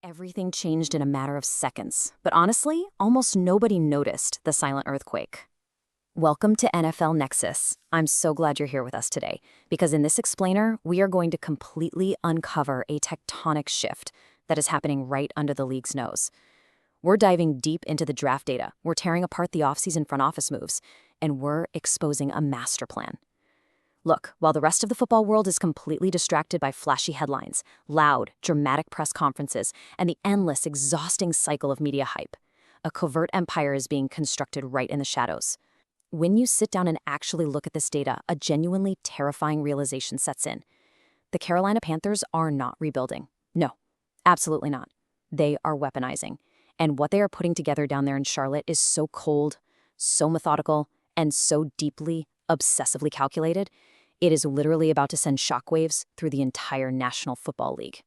Everything changed in a matter of seconds, but honestly, almost nobody noticed the silent earthquake. Welcome to NFL Nexus. I'm so glad you're here with us today, because in this explainer, we are going to completely uncover a tectonic shift that is happening right under the league's nose. We're diving deep into the draft data, we're tearing apart the offseason front office moves, and we're exposing a master plan. Look, while the rest of the football world is completely distracted by flashy headlines, loud, dramatic press conferences, and the endless, exhausting cycle of media hype, a covert empire is being constructed right in the shadows. When you sit down and actually look at this data, a genuinely terrifying realization sets in. The Carolina Panthers are not rebuilding. No, absolutely not. They are weaponizing. And what they are putting together down there in Charlotte is so cold, so methodical, and so deeply, obsessively calculated, it is literally about to send shockwaves through the entire National Football League.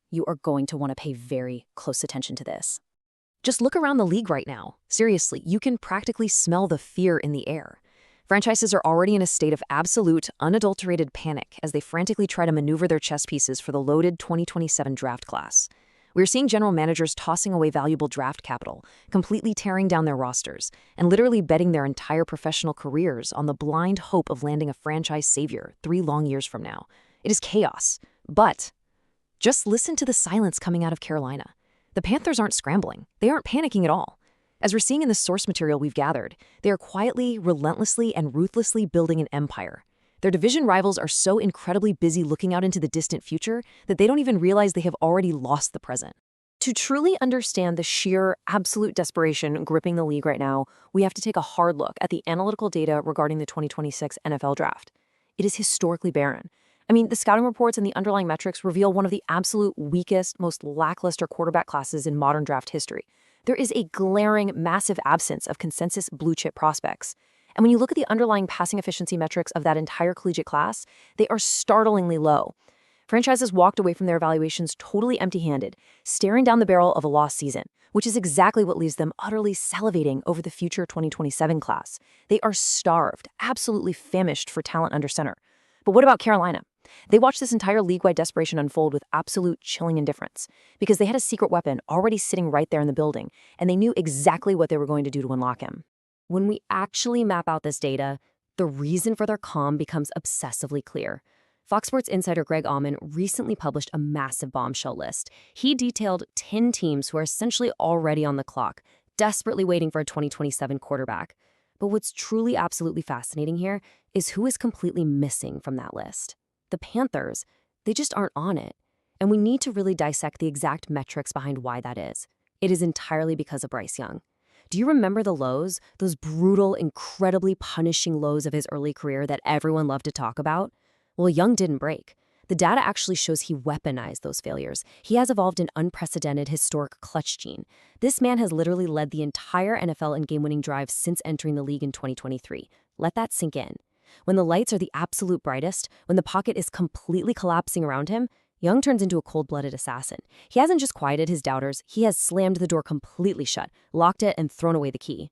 You are going to want to pay very close attention to this. Just look around the league right now. Seriously, you can practically smell the fear in the air. Franchises are already in a state of absolute, unadulterated panic as they frantically try to maneuver their chess pieces for the loaded 2027 draft class. We're seeing general managers tossing away valuable draft capital, completely tearing down their rosters, and literally betting their entire professional careers on the blind hope of landing a franchise savior 3 long years from now. It is chaos. But just listen to the silence coming out of Carolina. The Panthers aren't scrambling. They aren't panicking at all. As we're seeing in the source material we've gathered, they are quietly, relentlessly, and ruthlessly building an empire. Their division rivals are so incredibly busy looking out into the distant future that they don't even realize they have already lost the present. To truly understand the sheer, absolute desperation gripping the league right now, we have to take a hard look at the analytical data regarding the 2026 NFL Draft. It is historically barren. I mean, the scouting reports and the underlying metrics reveal one of the absolute weakest, most lackluster quarterback classes in modern draft history. There is a glaring, massive absence of consensus blue-chip prospects. And when you look at the underlying passing efficiency metrics of that entire collegiate class, they are startlingly low. Franchises walked away from their evaluations totally empty-handed, staring down the barrel of a lost season, which is exactly what leaves them utterly salivating over the future 2027 class. They are starved, absolutely famished for talent under center. But what about Carolina? They watched this entire league-wide desperation unfold with absolute chilling indifference, because they had a secret weapon already sitting right there in the building, and they knew exactly what they were going to do to unlock him. When we actually map out this data, the reason for their calm becomes obsessively clear. Fox Sports insider Greg Auman recently published a massive bombshell list. He detailed 10 teams who are essentially already on the clock, desperately waiting for a 2027 quarterback. But what's truly absolutely fascinating here is who is completely missing from that list. The Panthers, they just aren't on it. And we need to really dissect the exact metrics behind why that is. It is entirely because of Bryce Young. Do you remember the lows, those brutal, incredibly punishing lows of his early career that everyone loved to talk about? Well, Young didn't break. The data actually shows he weaponized those failures. He has evolved an unprecedented historic clutch gene. This man has literally led the entire NFL in game-winning drives since entering the league in 2023. Let that sink in. When the lights are the absolute brightest, when the pocket is completely collapsing around him, Young turns into a cold-blooded assassin. He hasn't just quieted his doubters, he has slammed the door completely shut, locked it, and thrown away the key.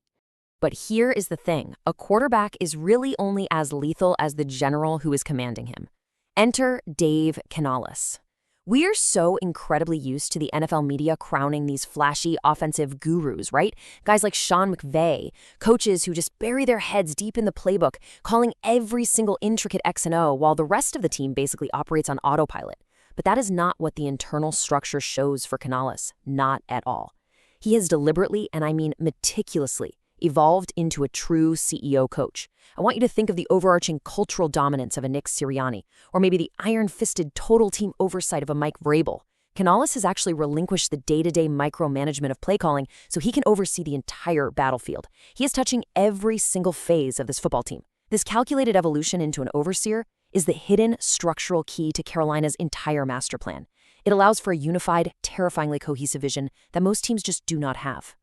But here is the thing. A quarterback is really only as lethal as the general who is commanding him. Enter Dave Canales. We are so incredibly used to the NFL media crowning these flashy offensive gurus, right? Guys like Sean McVay, coaches who just bury their heads deep in the playbook, calling every single intricate X and O, while the rest of the team basically operates on autopilot. But that is not what the internal structure shows for Canales, not at all. He has deliberately, and I mean meticulously, evolved into a true CEO coach. I want you to think of the overarching cultural dominance of a Nick Sirianni, or maybe the iron-fisted total team oversight of a Mike Vrabel. Canales has actually relinquished the day-to-day micromanagement of play calling so he can oversee the entire battlefield. He is touching every single phase of this football team. This calculated evolution into an overseer is the hidden structural key to Carolina's entire master plan. It allows for a unified, terrifyingly cohesive vision that most teams just do not have.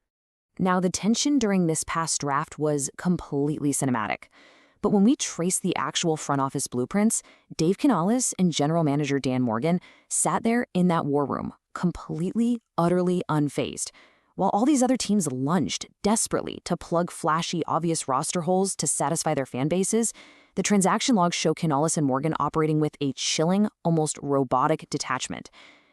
Now, the tension during this past draft was completely cinematic. But when we trace the actual front office blueprints, Dave Canales and general manager Dan Morgan sat there in that war room, completely, utterly unfazed, while all these other teams lunged desperately to plug flashy, obvious roster holes to satisfy their fan bases. The transaction logs show Canales and Morgan operating with a chilling, almost robotic detachment.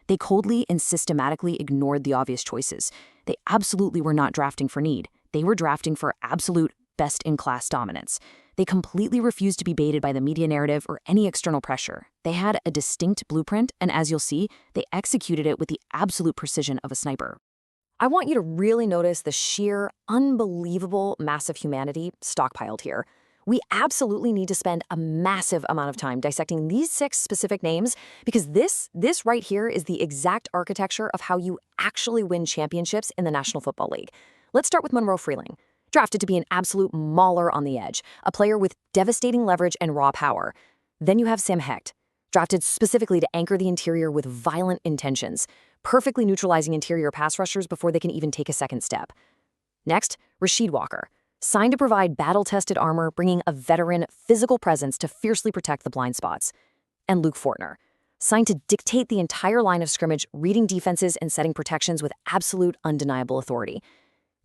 They coldly and systematically ignored the obvious choices. They absolutely were not drafting for need. They were drafting for absolute best-in-class dominance. They completely refused to be baited by the media narrative or any external pressure. They had a distinct blueprint, and as you'll see, they executed it with the absolute precision of a sniper. I want you to really notice the sheer, unbelievable mass of humanity stockpiled here. We absolutely need to spend a massive amount of time dissecting these 6 specific names because this right here is the exact architecture of how you actually win championships in the National Football League. Let's start with Monroe Freeling. Drafted to be an absolute mauler on the edge, a player with devastating leverage and raw power. Then you have Sam Hecht, drafted specifically to anchor the interior with violent intentions, perfectly neutralizing interior pass rushers before they can even take a second step. Next, Rasheed Walker, signed to provide battle-tested armor, bringing a veteran physical presence to fiercely protect the blind spots. And Luke Fortner, signed to dictate the entire line of scrimmage, reading defenses and setting protections with absolute undeniable authority.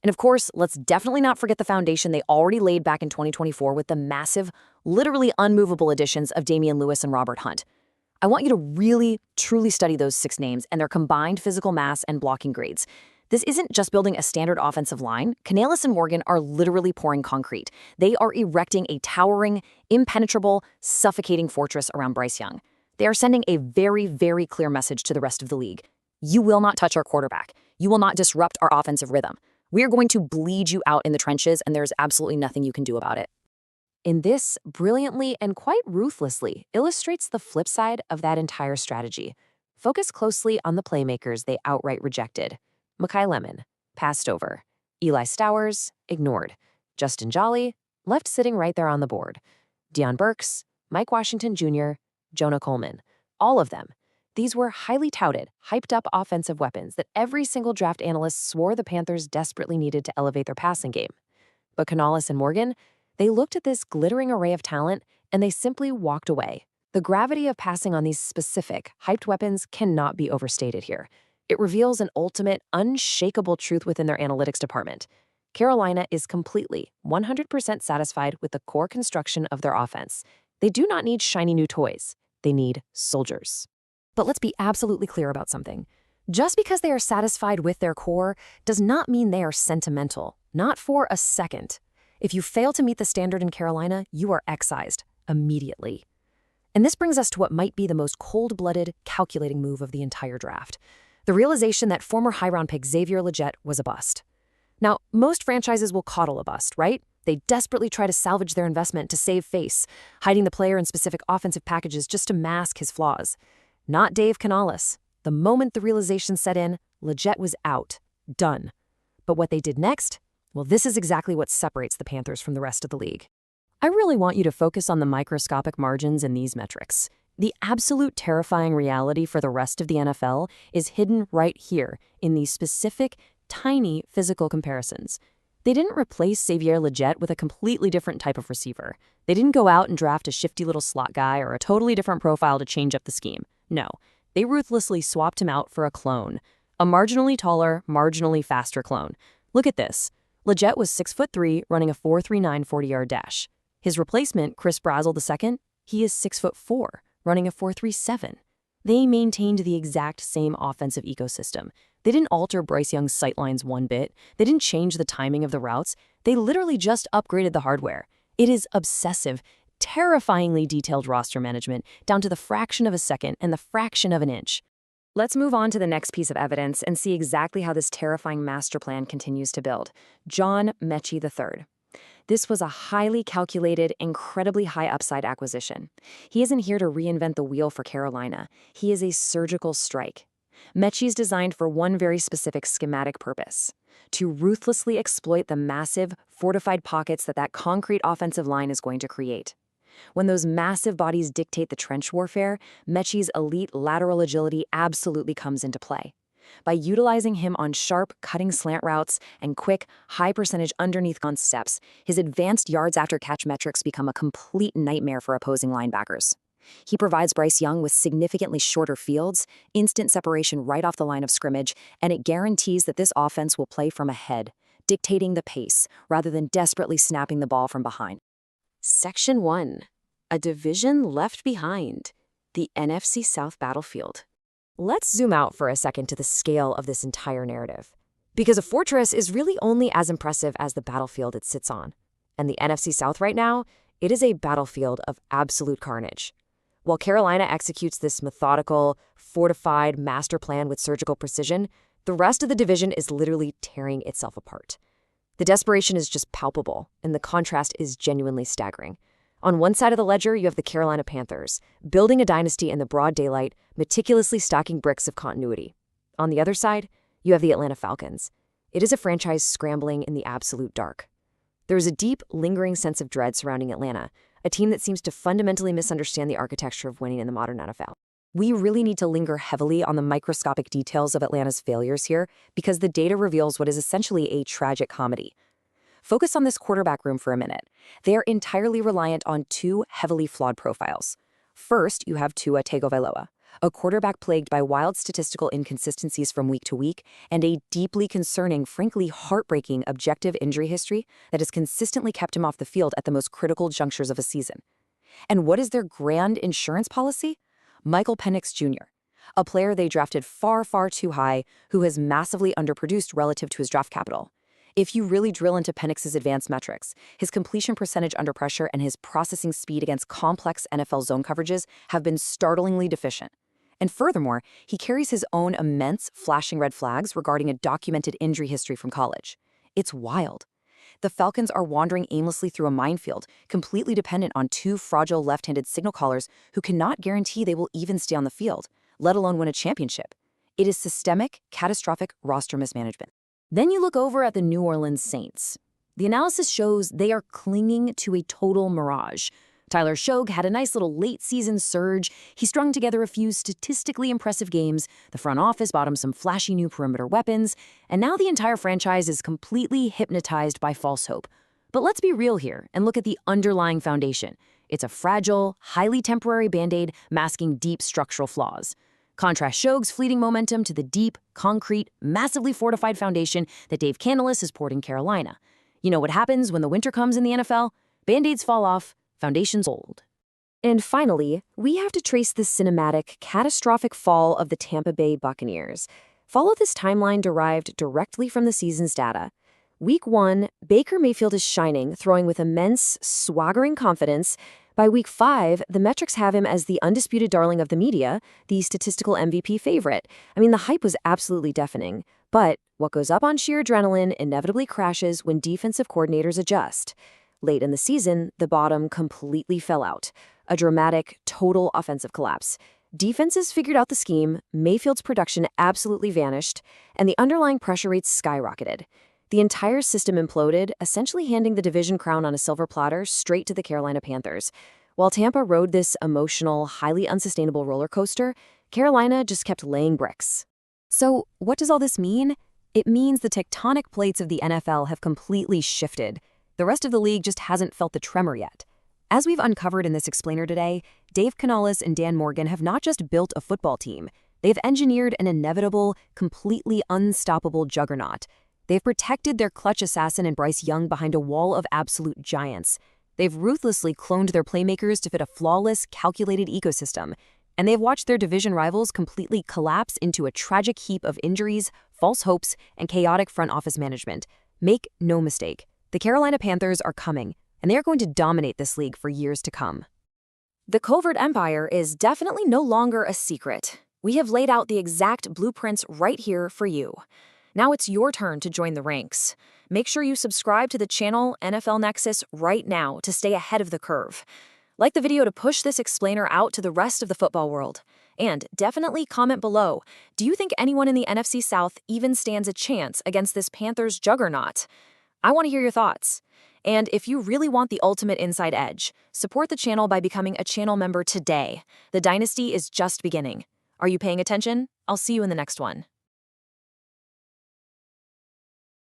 And of course, let's definitely not forget the foundation they already laid back in 2024 with the massive, literally unmovable additions of Damian Lewis and Robert Hunt. I want you to really, truly study those 6 names and their combined physical mass and blocking grades. This isn't just building a standard offensive line. Canales and Morgan are literally pouring concrete. They are erecting a towering, impenetrable, suffocating fortress around Bryce Young. They are sending a very, very clear message to the rest of the league. You will not touch our quarterback. You will not disrupt our offensive rhythm. We are going to bleed you out in the trenches, and there's absolutely nothing you can do about it. In this, brilliantly and quite ruthlessly, illustrates the flip side of that entire strategy. Focus closely on the playmakers they outright rejected. Mekhi Lemon, passed over. Eli Stowers, ignored. Justin Jolly, left sitting right there on the board. Deion Burks, Mike Washington Jr., Jonah Coleman, all of them. These were highly touted, hyped-up offensive weapons that every single draft analyst swore the Panthers desperately needed to elevate their passing game. But Canales and Morgan, they looked at this glittering array of talent and they simply walked away. The gravity of passing on these specific, hyped weapons cannot be overstated here. It reveals an ultimate, unshakable truth within their analytics department. Carolina is completely, 100% satisfied with the core construction of their offense. They do not need shiny new toys. They need soldiers. But let's be absolutely clear about something. Just because they are satisfied with their core does not mean they are sentimental, not for a second. If you fail to meet the standard in Carolina, you are excised immediately. And this brings us to what might be the most cold-blooded, calculating move of the entire draft. The realization that former high-round pick Xavier Legette was a bust. Now, most franchises will coddle a bust, right? They desperately try to salvage their investment to save face, hiding the player in specific offensive packages just to mask his flaws. Not Dave Canales. The moment the realization set in, Legette was out. Done. But what they did next? Well, this is exactly what separates the Panthers from the rest of the league. I really want you to focus on the microscopic margins in these metrics. The absolute terrifying reality for the rest of the NFL is hidden right here in these specific, tiny physical comparisons. They didn't replace Xavier Legette with a completely different type of receiver. They didn't go out and draft a shifty little slot guy or a totally different profile to change up the scheme. No, they ruthlessly swapped him out for a clone. A marginally taller, marginally faster clone. Look at this. Legette was 6'3", running a 4.39 40-yard dash. His replacement, Chris Brazzell II, he is 6'4", running a 4.37. They maintained the exact same offensive ecosystem. They didn't alter Bryce Young's sightlines one bit. They didn't change the timing of the routes. They literally just upgraded the hardware. It is obsessive, terrifyingly detailed roster management down to the fraction of a second and the fraction of an inch. Let's move on to the next piece of evidence and see exactly how this terrifying master plan continues to build. John Mechie III. This was a highly calculated, incredibly high upside acquisition. He isn't here to reinvent the wheel for Carolina. He is a surgical strike. Mechie is designed for one very specific schematic purpose: to ruthlessly exploit the massive, fortified pockets that concrete offensive line is going to create. When those massive bodies dictate the trench warfare, Mechie's elite lateral agility absolutely comes into play. By utilizing him on sharp, cutting slant routes and quick, high-percentage underneath concepts, his advanced yards after catch metrics become a complete nightmare for opposing linebackers. He provides Bryce Young with significantly shorter fields, instant separation right off the line of scrimmage, and it guarantees that this offense will play from ahead, dictating the pace rather than desperately snapping the ball from behind. Section 1. A division left behind. The NFC South battlefield. Let's zoom out for a second to the scale of this entire narrative. Because a fortress is really only as impressive as the battlefield it sits on. And the NFC South right now, it is a battlefield of absolute carnage. While Carolina executes this methodical, fortified master plan with surgical precision, the rest of the division is literally tearing itself apart. The desperation is just palpable, and the contrast is genuinely staggering. On one side of the ledger, you have the Carolina Panthers, building a dynasty in the broad daylight, meticulously stacking bricks of continuity. On the other side, you have the Atlanta Falcons. It is a franchise scrambling in the absolute dark. There is a deep, lingering sense of dread surrounding Atlanta, a team that seems to fundamentally misunderstand the architecture of winning in the modern NFL. We really need to linger heavily on the microscopic details of Atlanta's failures here because the data reveals what is essentially a tragic comedy. Focus on this quarterback room for a minute. They are entirely reliant on two heavily flawed profiles. First, you have Tua Tagovailoa, a quarterback plagued by wild statistical inconsistencies from week to week and a deeply concerning, frankly heartbreaking objective injury history that has consistently kept him off the field at the most critical junctures of a season. And what is their grand insurance policy? Michael Penix Jr., a player they drafted far, far too high who has massively underproduced relative to his draft capital. If you really drill into Penix's advanced metrics, his completion percentage under pressure and his processing speed against complex NFL zone coverages have been startlingly deficient. And furthermore, he carries his own immense flashing red flags regarding a documented injury history from college. It's wild. The Falcons are wandering aimlessly through a minefield, completely dependent on two fragile left-handed signal callers who cannot guarantee they will even stay on the field, let alone win a championship. It is systemic, catastrophic roster mismanagement. Then you look over at the New Orleans Saints. The analysis shows they are clinging to a total mirage. Tyler Shough had a nice little late-season surge. He strung together a few statistically impressive games. The front office bought him some flashy new perimeter weapons. And now the entire franchise is completely hypnotized by false hope. But let's be real here and look at the underlying foundation. It's a fragile, highly temporary Band-Aid masking deep structural flaws. Contrast Shough's fleeting momentum to the deep, concrete, massively fortified foundation that Dave Canales has poured in Carolina. You know what happens when the winter comes in the NFL? Band-Aids fall off, foundations old. And finally, we have to trace the cinematic, catastrophic fall of the Tampa Bay Buccaneers. Follow this timeline derived directly from the season's data. Week 1, Baker Mayfield is shining, throwing with immense, swaggering confidence. By week 5, the metrics have him as the undisputed darling of the media, the statistical MVP favorite. I mean, the hype was absolutely deafening. But what goes up on sheer adrenaline inevitably crashes when defensive coordinators adjust. Late in the season, the bottom completely fell out. A dramatic, total offensive collapse. Defenses figured out the scheme, Mayfield's production absolutely vanished, and the underlying pressure rates skyrocketed. The entire system imploded, essentially handing the division crown on a silver platter straight to the Carolina Panthers. While Tampa rode this emotional, highly unsustainable roller coaster, Carolina just kept laying bricks. So, what does all this mean? It means the tectonic plates of the NFL have completely shifted. The rest of the league just hasn't felt the tremor yet. As we've uncovered in this explainer today, Dave Canales and Dan Morgan have not just built a football team. They've engineered an inevitable, completely unstoppable juggernaut. They've protected their clutch assassin in Bryce Young behind a wall of absolute giants. They've ruthlessly cloned their playmakers to fit a flawless, calculated ecosystem. And they've watched their division rivals completely collapse into a tragic heap of injuries, false hopes, and chaotic front office management. Make no mistake, the Carolina Panthers are coming, and they are going to dominate this league for years to come. The covert empire is definitely no longer a secret. We have laid out the exact blueprints right here for you. Now it's your turn to join the ranks. Make sure you subscribe to the channel NFL Nexus right now to stay ahead of the curve. Like the video to push this explainer out to the rest of the football world. And definitely comment below, do you think anyone in the NFC South even stands a chance against this Panthers juggernaut? I want to hear your thoughts. And if you really want the ultimate inside edge, support the channel by becoming a channel member today. The dynasty is just beginning. Are you paying attention? I'll see you in the next one.